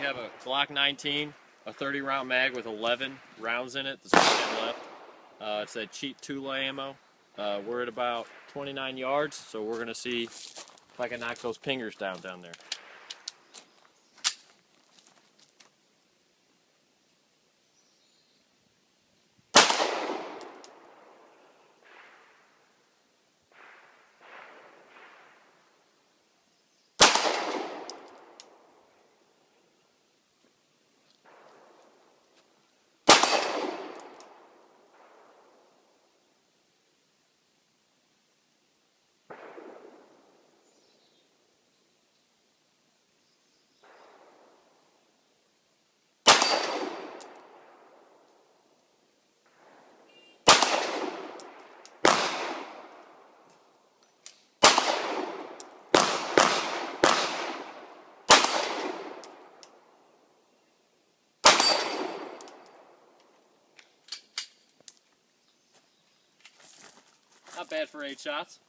have a Glock 19, a 30 round mag with 11 rounds in it. There's 10 left. It's that cheap Tula ammo. We're at about 29 yards, so we're going to see if I can knock those pingers down there. Not bad for 8 shots.